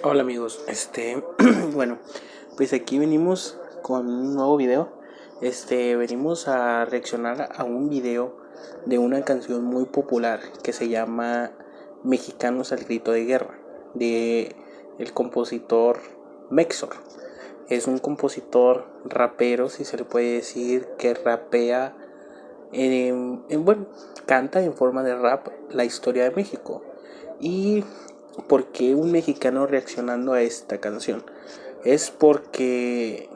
Hola amigos, bueno, pues aquí venimos con un nuevo video. Venimos a reaccionar a un video de una canción muy popular que se llama Mexicanos al grito de guerra, de el compositor Mexor. Es un compositor rapero, si se le puede decir, que rapea, bueno, canta en forma de rap la historia de México. ¿Y por qué un mexicano reaccionando a esta canción? Es porque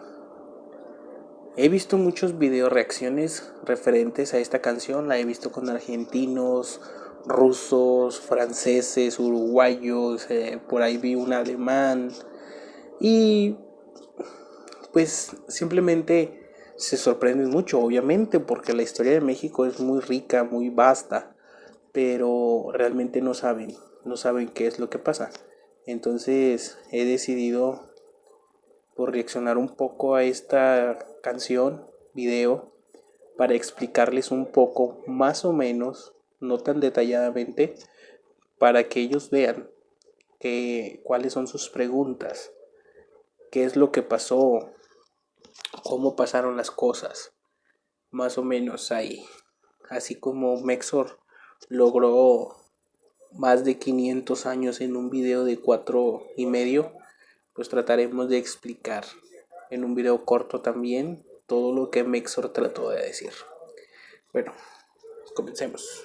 he visto muchos video reacciones referentes a esta canción. La he visto con argentinos, rusos, franceses, uruguayos, por ahí vi un alemán. Y pues simplemente se sorprenden mucho, obviamente, porque la historia de México es muy rica, muy vasta, pero realmente no saben qué es lo que pasa. Entonces he decidido por reaccionar un poco a esta canción, video, para explicarles un poco, más o menos, no tan detalladamente, para que ellos vean cuáles son sus preguntas, qué es lo que pasó, cómo pasaron las cosas, más o menos ahí. Así como Mexor logró más de 500 años en un video de 4 y medio, pues trataremos de explicar en un video corto también todo lo que Mexor trató de decir. Bueno, comencemos.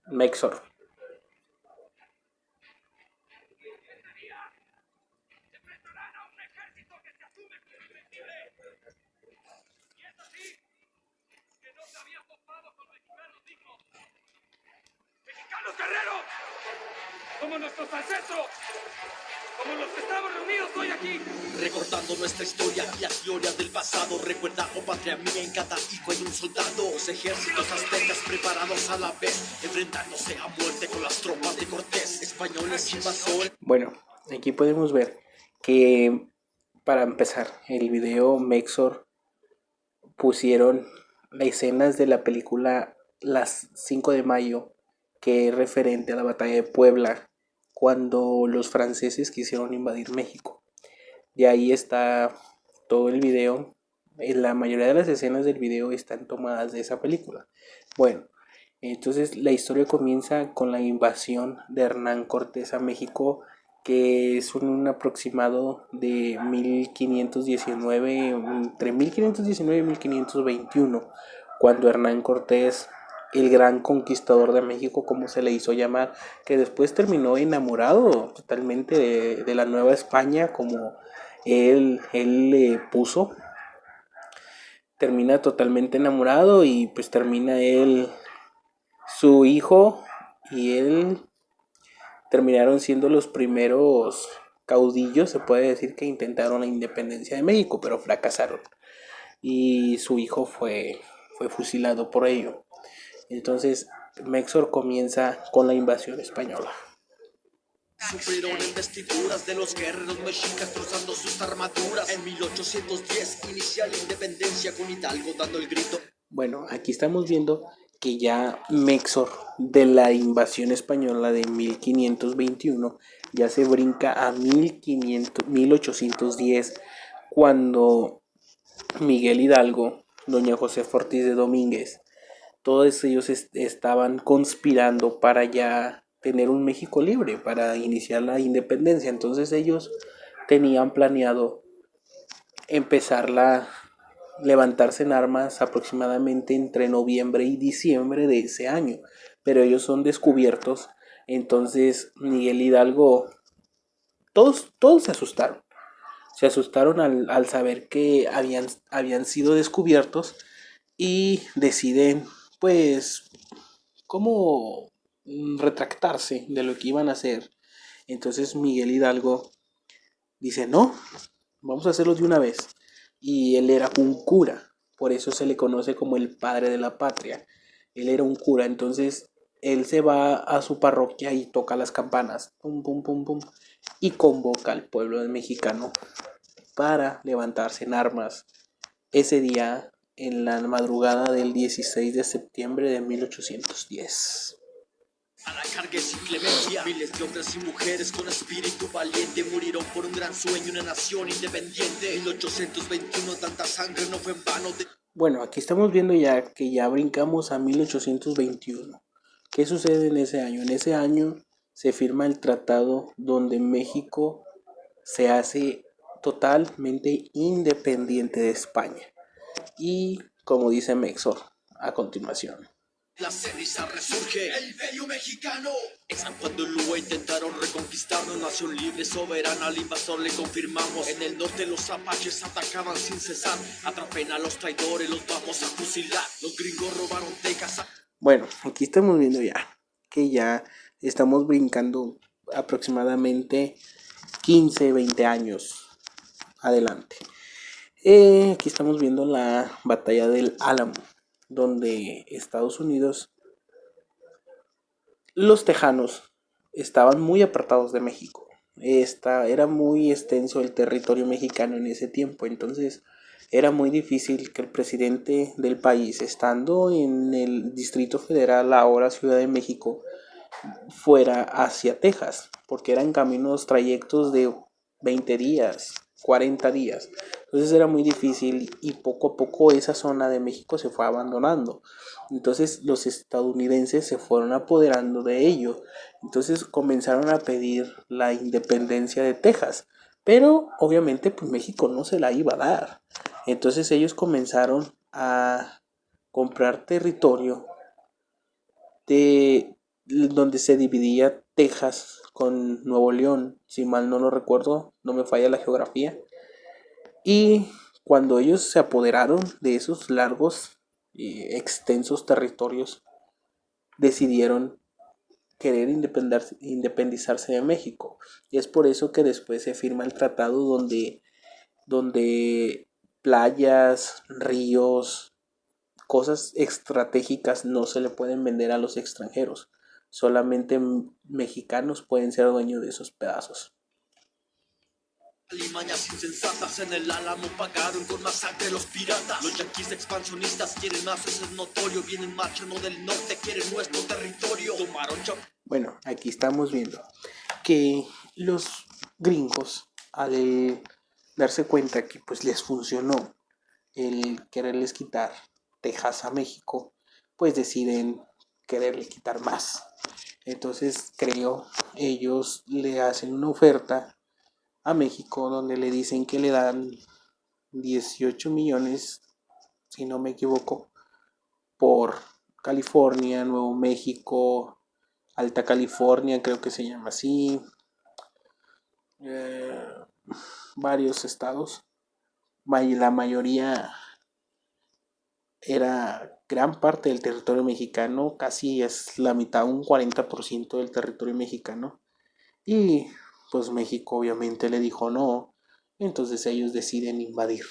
Mexor. ¡Mexicanos guerreros! ¡Como nuestros ancestros! ¡Como los que estamos reunidos hoy aquí! Recordando nuestra historia y la gloria del pasado. Recuerda, oh patria mía, en cada hijo hay un soldado. Los ejércitos aztecas preparados a la vez, enfrentándose a muerte con las tropas de Cortés. Españoles invasores. Bueno, aquí podemos ver que para empezar el video Mexor pusieron las escenas de la película Las 5 de Mayo, que es referente a la batalla de Puebla, cuando los franceses quisieron invadir México. Y ahí está todo el video. La mayoría de las escenas del video están tomadas de esa película. Bueno, entonces la historia comienza con la invasión de Hernán Cortés a México, que es un aproximado de 1519, entre 1519 y 1521, cuando Hernán Cortés, el gran conquistador de México, como se le hizo llamar, que después terminó enamorado totalmente de la Nueva España, como él le puso, termina totalmente enamorado y pues termina él, su hijo y él terminaron siendo los primeros caudillos, se puede decir, que intentaron la independencia de México, pero fracasaron. Y su hijo fue fusilado por ello. Entonces, Mexor comienza con la invasión española. Sufrieron investiduras de los guerreros mexicas, trozando sus armaduras. En 1810 inicia la independencia, con Hidalgo dando el grito. Bueno, aquí estamos viendo que ya Mexor, de la invasión española de 1521, ya se brinca a 1810, cuando Miguel Hidalgo, doña José Ortiz de Domínguez, todos ellos estaban conspirando para ya tener un México libre, para iniciar la independencia. Entonces ellos tenían planeado empezar levantarse en armas aproximadamente entre noviembre y diciembre de ese año, pero ellos son descubiertos. Entonces Miguel Hidalgo, todos se asustaron al saber que habían sido descubiertos, y deciden pues cómo retractarse de lo que iban a hacer. Entonces Miguel Hidalgo dice, no, vamos a hacerlo de una vez. Y él era un cura, por eso se le conoce como el padre de la patria. Él era un cura, entonces él se va a su parroquia y toca las campanas, pum, pum, pum, pum, y convoca al pueblo mexicano para levantarse en armas ese día en la madrugada del 16 de septiembre de 1810. A la carga sin clemencia, miles de hombres y mujeres con espíritu valiente murieron por un gran sueño, una nación independiente. 1821, tanta sangre no fue en vano. Bueno, aquí estamos viendo ya que ya brincamos a 1821. ¿Qué sucede en ese año? En ese año se firma el tratado donde México se hace totalmente independiente de España. Y como dice Mexor a continuación. La ceniza resurge, el imperio mexicano. En San Juan de Ulúa intentaron reconquistarnos, nación libre, soberana, al invasor le confirmamos. En el norte los apaches atacaban sin cesar, atrapen a los traidores, los vamos a fusilar. Los gringos robaron Texas. Bueno, aquí estamos viendo ya que ya estamos brincando aproximadamente 15, 20 años adelante. Aquí estamos viendo la batalla del Álamo, donde Estados Unidos, los tejanos estaban muy apartados de México. Era muy extenso el territorio mexicano en ese tiempo, entonces era muy difícil que el presidente del país, estando en el Distrito Federal, ahora Ciudad de México, fuera hacia Texas, porque eran caminos, trayectos de 20 días, 40 días. Entonces era muy difícil y poco a poco esa zona de México se fue abandonando. Entonces los estadounidenses se fueron apoderando de ello. Entonces comenzaron a pedir la independencia de Texas. Pero obviamente pues México no se la iba a dar. Entonces ellos comenzaron a comprar territorio de donde se dividía Texas con Nuevo León, si mal no lo recuerdo, no me falla la geografía. Y cuando ellos se apoderaron de esos largos y extensos territorios, decidieron querer independizarse de México. Y es por eso que después se firma el tratado donde playas, ríos, cosas estratégicas no se le pueden vender a los extranjeros. Solamente mexicanos pueden ser dueños de esos pedazos. Alimañas insensatas en el Álamo pagaron con masacre los piratas. Los yanquis expansionistas quieren más, eso es notorio. Vienen marchando del norte, quieren nuestro territorio. Tomaron Bueno, aquí estamos viendo que los gringos, al darse cuenta que pues les funcionó el quererles quitar Texas a México, pues deciden quererle quitar más. Entonces creo, ellos le hacen una oferta a México donde le dicen que le dan 18 millones, si no me equivoco, por California, Nuevo México, Alta California, creo que se llama así, varios estados. La mayoría era gran parte del territorio mexicano, casi es la mitad, un 40% del territorio mexicano. Y pues México obviamente le dijo no, entonces ellos deciden invadir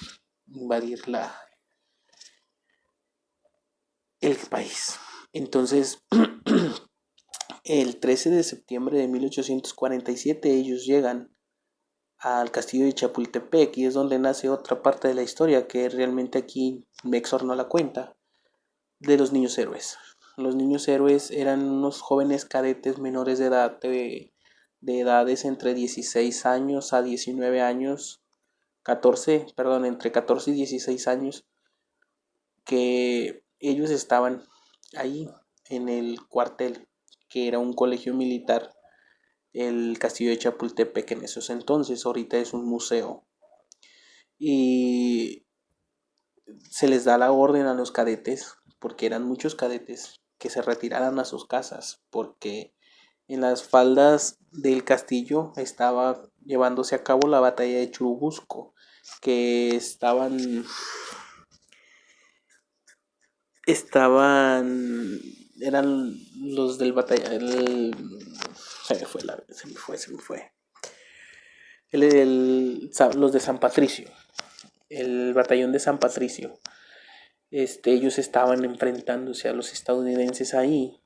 el país. Entonces, el 13 de septiembre de 1847 ellos llegan al castillo de Chapultepec y es donde nace otra parte de la historia que realmente aquí Mexor no la cuenta, de los niños héroes. Los niños héroes eran unos jóvenes cadetes menores de edad, de edades entre 16 años a 19 años, entre 14 y 16 años, que ellos estaban ahí en el cuartel, que era un colegio militar, el castillo de Chapultepec en esos entonces, ahorita es un museo. Y se les da la orden a los cadetes, porque eran muchos cadetes, que se retiraran a sus casas, porque en las faldas del castillo estaba llevándose a cabo la batalla de Churubusco, que eran los del batalla, se me fue, los de San Patricio, el batallón de San Patricio. Ellos estaban enfrentándose a los estadounidenses ahí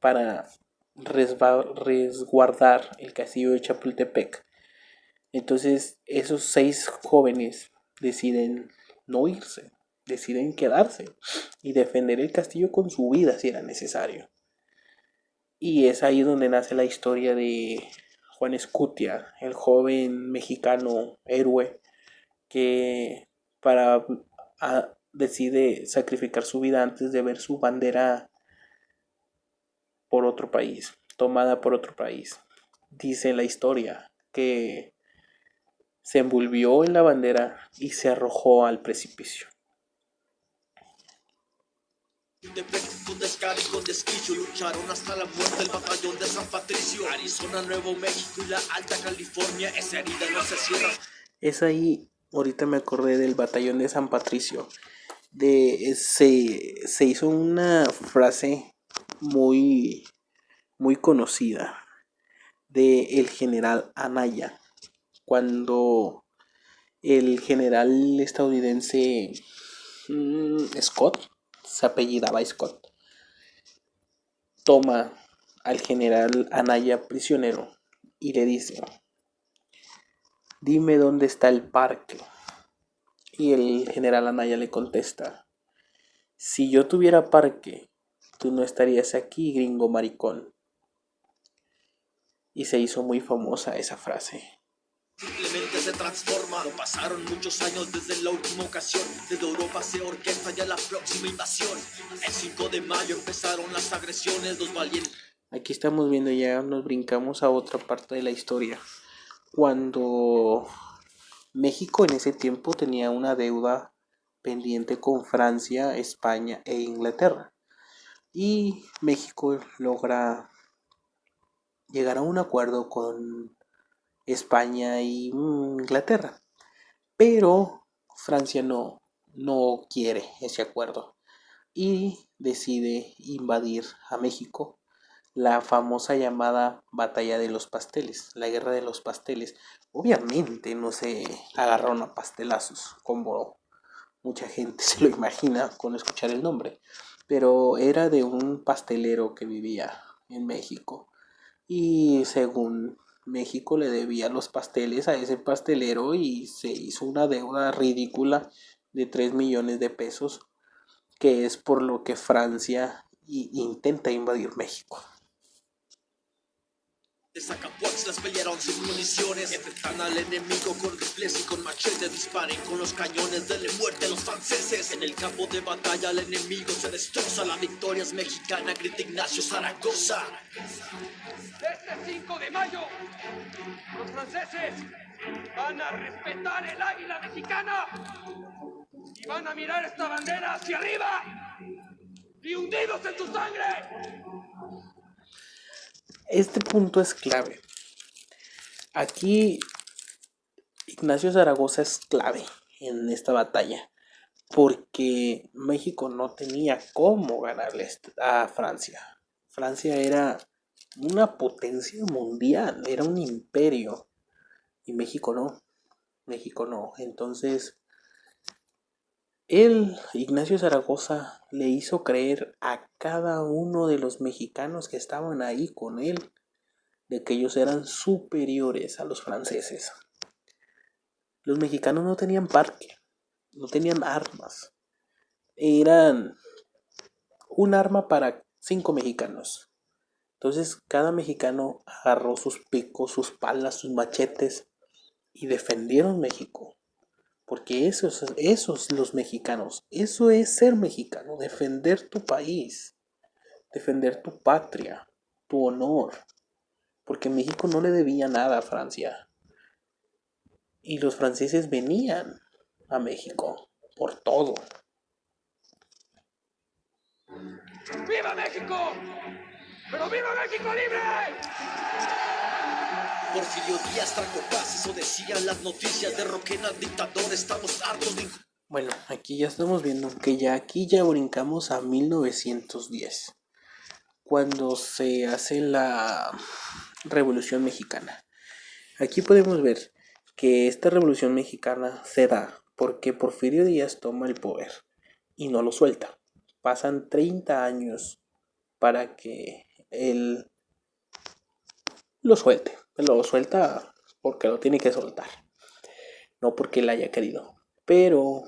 para resguardar el castillo de Chapultepec. Entonces esos 6 jóvenes deciden no irse, deciden quedarse y defender el castillo con su vida si era necesario. Y es ahí donde nace la historia de Juan Escutia, el joven mexicano héroe que decide sacrificar su vida antes de ver su bandera por otro país, tomada por otro país. Dice la historia que se envolvió en la bandera y se arrojó al precipicio. Con descaro y con desquicio lucharon hasta la muerte el batallón de San Patricio. Arizona, Nuevo México y la Alta California, esa herida no se cierra. Es ahí, ahorita me acordé del batallón de San Patricio. Se hizo una frase muy, muy conocida de el general Anaya, cuando el general estadounidense Scott, se apellidaba Scott, toma al general Anaya prisionero y le dice: dime dónde está el parque. Y el general Anaya le contesta: si yo tuviera parque, tú no estarías aquí, gringo maricón. Y se hizo muy famosa esa frase. Simplemente se transforma. No pasaron muchos años desde la última ocasión. Desde Europa se orquesta ya la próxima invasión. El 5 de mayo empezaron las agresiones. Los valientes. Aquí estamos viendo, ya nos brincamos a otra parte de la historia. Cuando México en ese tiempo tenía una deuda pendiente con Francia, España e Inglaterra. Y México logra llegar a un acuerdo con España y Inglaterra. Pero Francia no quiere ese acuerdo y decide invadir a México. La famosa llamada Batalla de los Pasteles, la Guerra de los Pasteles. Obviamente no se agarraron a pastelazos como mucha gente se lo imagina con escuchar el nombre, pero era de un pastelero que vivía en México y según México le debía los pasteles a ese pastelero y se hizo una deuda ridícula de 3 millones de pesos, que es por lo que Francia intenta invadir México. Sacapuaxlas pelearon sin municiones. Enfrentan al enemigo con rifles y con machetes. Disparen con los cañones, denle muerte a los franceses. En el campo de batalla el enemigo se destroza. La victoria es mexicana, grita Ignacio Zaragoza. Este 5 de mayo, los franceses van a respetar el águila mexicana y van a mirar esta bandera hacia arriba y hundidos en su sangre. Este punto es clave. Aquí Ignacio Zaragoza es clave en esta batalla porque México no tenía cómo ganarle a Francia. Francia era una potencia mundial, era un imperio y México no. Entonces Ignacio Zaragoza le hizo creer a cada uno de los mexicanos que estaban ahí con él de que ellos eran superiores a los franceses. Los mexicanos no tenían parque, no tenían armas. Eran un arma para 5 mexicanos. Entonces cada mexicano agarró sus picos, sus palas, sus machetes y defendieron México. Porque esos los mexicanos, eso es ser mexicano, defender tu país, defender tu patria, tu honor. Porque México no le debía nada a Francia. Y los franceses venían a México por todo. ¡Viva México! ¡Pero viva México libre! Porfirio Díaz trajo paz, eso decían las noticias. Derroquen al dictador, estamos hartos de... Bueno, aquí ya estamos viendo que aquí ya brincamos a 1910, cuando se hace la Revolución Mexicana. Aquí podemos ver que esta Revolución Mexicana se da porque Porfirio Díaz toma el poder y no lo suelta. Pasan 30 años para que él lo suelte. Lo suelta porque lo tiene que soltar, no porque él haya querido. Pero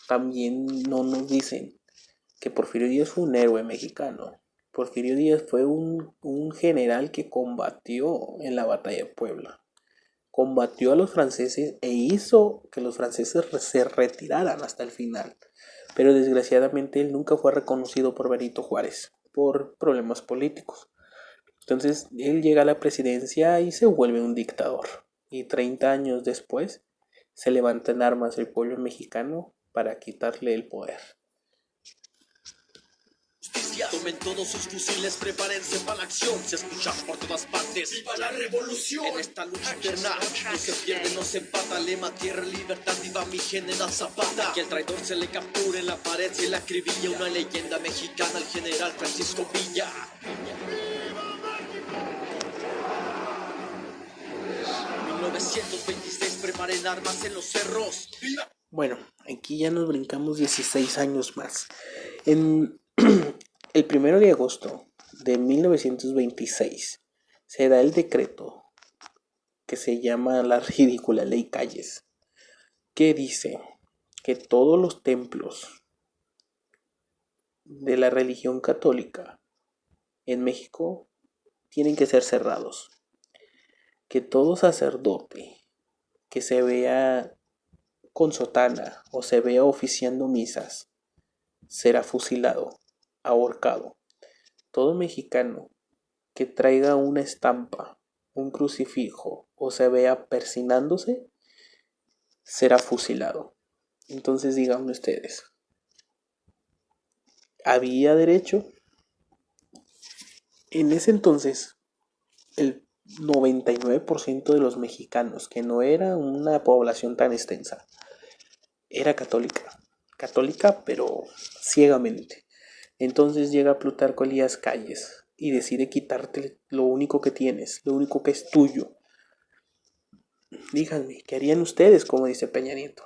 también no nos dicen que Porfirio Díaz fue un héroe mexicano. Porfirio Díaz fue un general que combatió en la batalla de Puebla. Combatió a los franceses e hizo que los franceses se retiraran hasta el final. Pero desgraciadamente él nunca fue reconocido por Benito Juárez por problemas políticos. Entonces él llega a la presidencia y se vuelve un dictador. Y 30 años después se levanta en armas el pueblo mexicano para quitarle el poder. Justicia. Tomen todos sus fusiles, prepárense para la acción. Se escucha por todas partes. ¡Viva la revolución! En esta lucha eterna, no se pierde, no se empata. Lema, tierra, libertad, viva mi general Zapata. Que el traidor se le capture en la pared, se le acribilla. Una leyenda mexicana, el general Francisco Villa. 1926, preparen armas en los cerros. ¡Viva! Bueno, aquí ya nos brincamos 16 años más. En el 1 de agosto de 1926 se da el decreto que se llama la ridícula Ley Calles, que dice que todos los templos de la religión católica en México tienen que ser cerrados, que todo sacerdote que se vea con sotana o se vea oficiando misas será fusilado, ahorcado. Todo mexicano que traiga una estampa, un crucifijo o se vea persinándose será fusilado. Entonces díganme ustedes, ¿había derecho? En ese entonces, el 99% de los mexicanos, que no era una población tan extensa, era católica pero ciegamente. Entonces llega Plutarco Elías Calles y decide quitarte lo único que tienes, lo único que es tuyo. Díganme, ¿qué harían ustedes? Como dice Peña Nieto.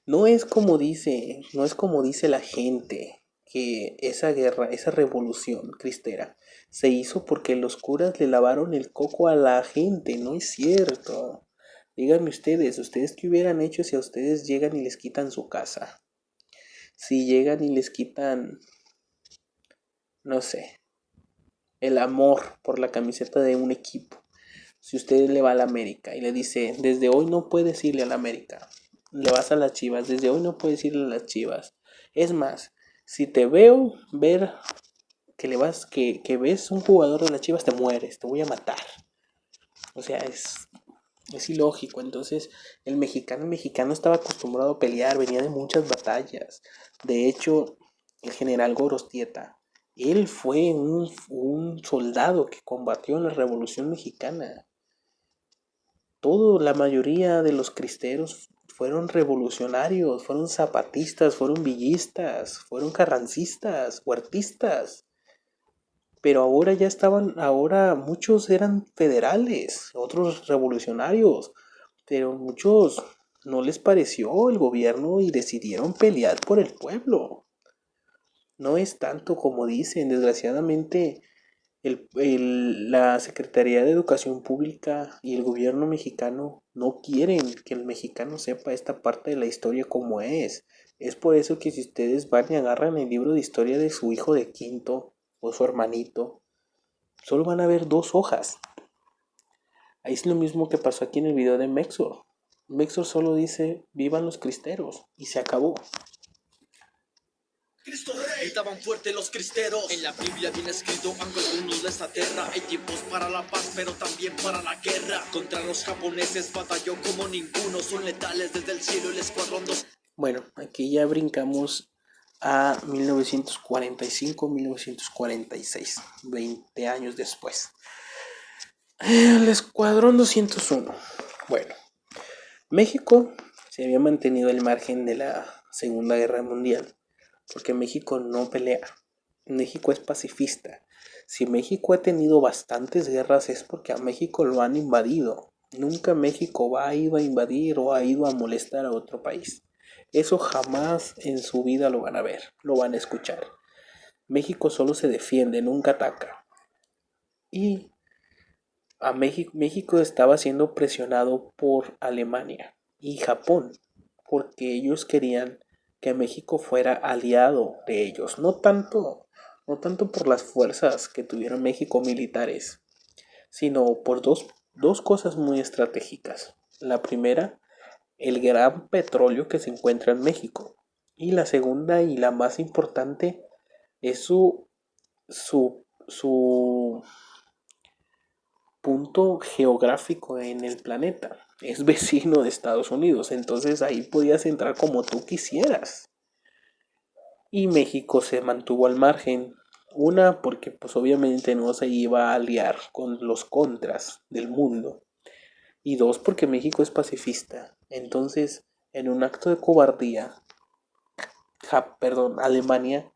No es como dice la gente que esa guerra, esa revolución cristera se hizo porque los curas le lavaron el coco a la gente. No es cierto. Díganme ustedes qué hubieran hecho si a ustedes llegan y les quitan su casa. Si llegan y les quitan, no sé, el amor por la camiseta de un equipo. Si usted le va a la América y le dice, desde hoy no puedes irle a la América, le vas a las Chivas, desde hoy no puedes irle a las Chivas. Es más, si te veo ver que ves un jugador de las Chivas, te mueres, te voy a matar. O sea, es ilógico. Entonces el mexicano estaba acostumbrado a pelear, venía de muchas batallas. De hecho, el general Gorostieta, él fue un soldado que combatió en la Revolución Mexicana. La mayoría de los cristeros fueron revolucionarios, fueron zapatistas, fueron villistas, fueron carrancistas, huertistas. Pero ahora muchos eran federales, otros revolucionarios, pero muchos no les pareció el gobierno y decidieron pelear por el pueblo. No es tanto como dicen, desgraciadamente la Secretaría de Educación Pública y el gobierno mexicano no quieren que el mexicano sepa esta parte de la historia como es. Es por eso que si ustedes van y agarran el libro de historia de su hijo de quinto o su hermanito, solo van a ver 2 hojas. Ahí es lo mismo que pasó aquí en el video de Mexor. Mexor solo dice, vivan los cristeros, y se acabó. Cristo Rey. Gritaban fuerte los cristeros. En la Biblia viene escrito, aunque algunos les aterra, hay tiempos para la paz, pero también para la guerra. Contra los japoneses batalló como ninguno, son letales desde el cielo el escuadrón 2. Bueno, aquí ya brincamos a 1945-1946, 20 años después. El escuadrón 201. Bueno, México se había mantenido al margen de la Segunda Guerra Mundial, porque México no pelea. México es pacifista. Si México ha tenido bastantes guerras es porque a México lo han invadido. Nunca México ha ido a invadir o ha ido a molestar a otro país. Eso jamás en su vida lo van a ver, lo van a escuchar. México solo se defiende, nunca ataca. Y México estaba siendo presionado por Alemania y Japón. porque ellos querían que México fuera aliado de ellos, no tanto por las fuerzas que tuviera México militares, sino por dos cosas muy estratégicas. La primera, el gran petróleo que se encuentra en México. Y la segunda y la más importante es su punto geográfico en el planeta. Es vecino de Estados Unidos, entonces ahí podías entrar como tú quisieras. Y México se mantuvo al margen. Una, porque pues obviamente no se iba a aliar con los contras del mundo. Y dos, porque México es pacifista. Entonces, en un acto de cobardía, Alemania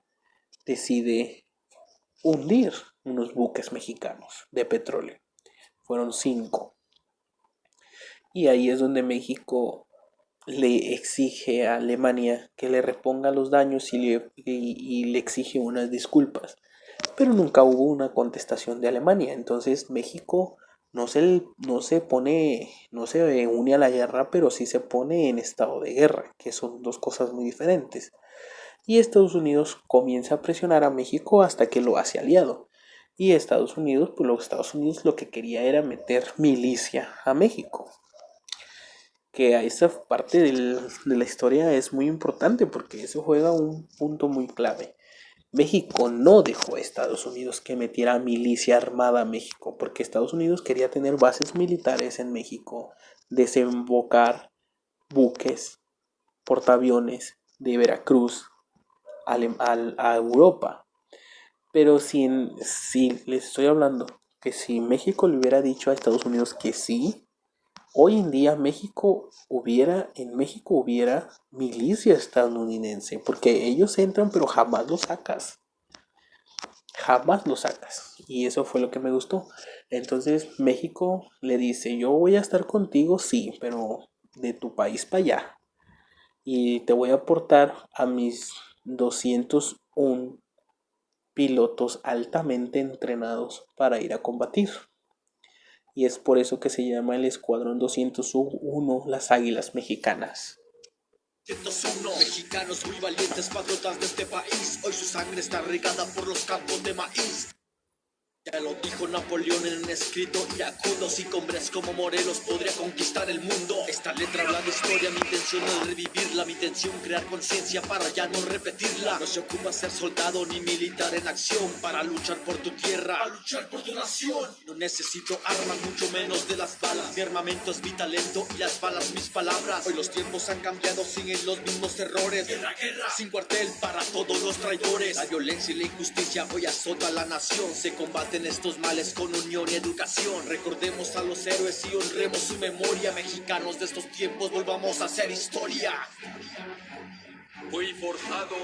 decide hundir unos buques mexicanos de petróleo. Fueron 5. Y ahí es donde México le exige a Alemania que le reponga los daños y le exige unas disculpas. Pero nunca hubo una contestación de Alemania. Entonces México no se une a la guerra, pero sí se pone en estado de guerra, que son dos cosas muy diferentes. Y Estados Unidos comienza a presionar a México hasta que lo hace aliado. Y Estados Unidos lo que quería era meter milicia a México. Que a esta parte de la historia es muy importante porque eso juega un punto muy clave. México no dejó a Estados Unidos que metiera milicia armada a México, porque Estados Unidos quería tener bases militares en México, desembocar buques, portaaviones de Veracruz a Europa. Pero si les estoy hablando que si México le hubiera dicho a Estados Unidos que sí, hoy en día en México hubiera milicia estadounidense, porque ellos entran pero jamás lo sacas. Jamás lo sacas. Y eso fue lo que me gustó. Entonces México le dice, yo voy a estar contigo, sí, pero de tu país para allá. Y te voy a aportar a mis 201 pilotos altamente entrenados para ir a combatir. Y es por eso que se llama el Escuadrón 201 Las Águilas Mexicanas. 201 mexicanos muy valientes, patriotas de este país. Hoy su sangre está regada por los campos de maíz. Ya lo dijo Napoleón en un escrito iracundo: si hombres como Morelos podría conquistar el mundo. Esta letra habla de historia, mi intención no es revivirla, mi intención crear conciencia para ya no repetirla. No se ocupa ser soldado ni militar en acción para luchar por tu tierra, para luchar por tu nación. No necesito armas, mucho menos de las balas. Mi armamento es mi talento y las balas mis palabras. Hoy los tiempos han cambiado, siguen los mismos errores. Guerra, guerra, sin cuartel para todos los traidores. La violencia y la injusticia hoy azota a la nación. Se combate estos males con unión y educación. Recordemos a los héroes y honremos su memoria. Mexicanos de estos tiempos, volvamos a hacer historia. Fui forzado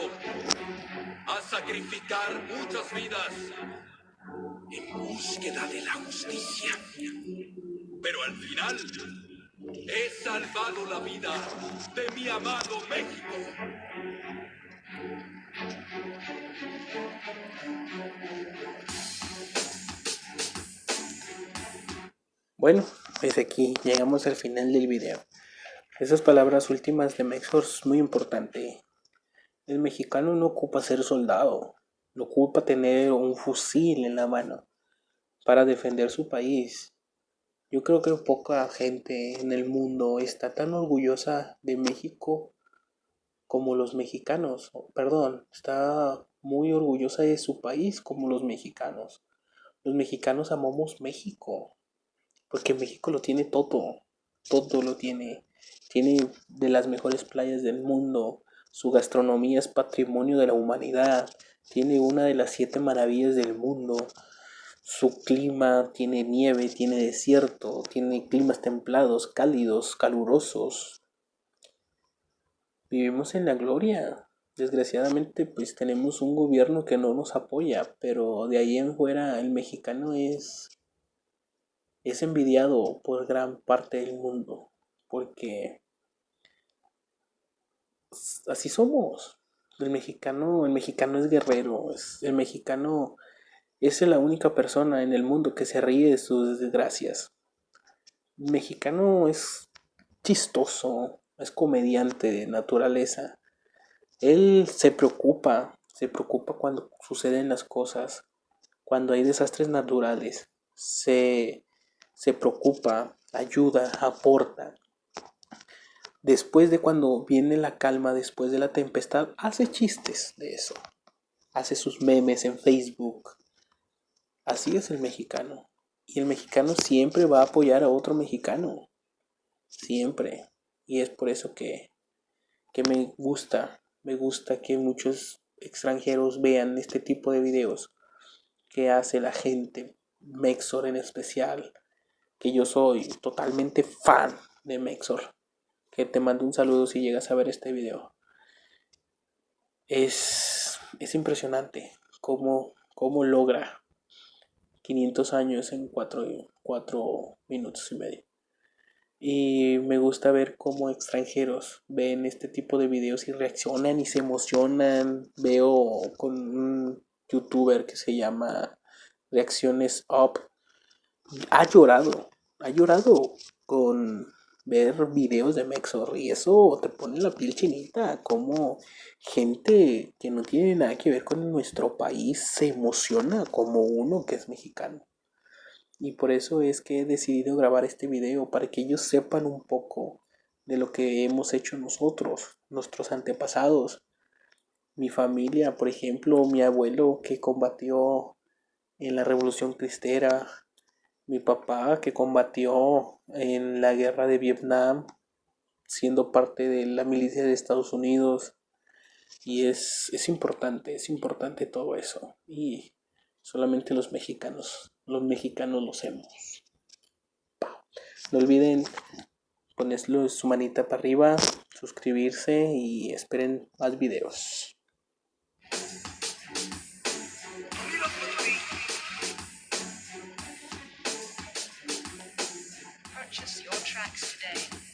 a sacrificar muchas vidas en búsqueda de la justicia, pero al final he salvado la vida de mi amado México. Bueno, pues aquí llegamos al final del video. Esas palabras últimas de Mexor es muy importante. El mexicano no ocupa ser soldado, no ocupa tener un fusil en la mano para defender su país. Yo creo que poca gente en el mundo está tan orgullosa de México como los mexicanos. Perdón, está muy orgullosa de su país como los mexicanos. Los mexicanos amamos México. Porque México lo tiene todo lo tiene. Tiene de las mejores playas del mundo, su gastronomía es patrimonio de la humanidad, tiene una de las 7 maravillas del mundo, su clima tiene nieve, tiene desierto, tiene climas templados, cálidos, calurosos. Vivimos en la gloria. Desgraciadamente pues tenemos un gobierno que no nos apoya, pero de ahí en fuera el mexicano es envidiado por gran parte del mundo, porque así somos. El mexicano es guerrero, el mexicano es la única persona en el mundo que se ríe de sus desgracias. El mexicano es chistoso, es comediante de naturaleza. Él se preocupa cuando suceden las cosas, cuando hay desastres naturales. Se preocupa, ayuda, aporta. Después de cuando viene la calma, después de la tempestad, hace chistes de eso. Hace sus memes en Facebook. Así es el mexicano. Y el mexicano siempre va a apoyar a otro mexicano. Siempre. Y es por eso que me gusta que muchos extranjeros vean este tipo de videos que hace la gente, Mexor en especial, que yo soy totalmente fan de Mexor, que te mando un saludo si llegas a ver este video. Es impresionante cómo logra 500 años en 4 minutos y medio. Y me gusta ver cómo extranjeros ven este tipo de videos y reaccionan y se emocionan. Veo con un youtuber que se llama Reacciones Up. Ha llorado con ver videos de Mexor y eso te pone la piel chinita. Como gente que no tiene nada que ver con nuestro país se emociona como uno que es mexicano. Y por eso es que he decidido grabar este video, para que ellos sepan un poco de lo que hemos hecho nosotros, nuestros antepasados. Mi familia, por ejemplo, mi abuelo que combatió en la Revolución Cristera, mi papá que combatió en la guerra de Vietnam, siendo parte de la milicia de Estados Unidos. Y es importante todo eso. Y solamente los mexicanos lo hacemos. No olviden ponerle su manita para arriba, suscribirse y esperen más videos. Purchase your tracks today.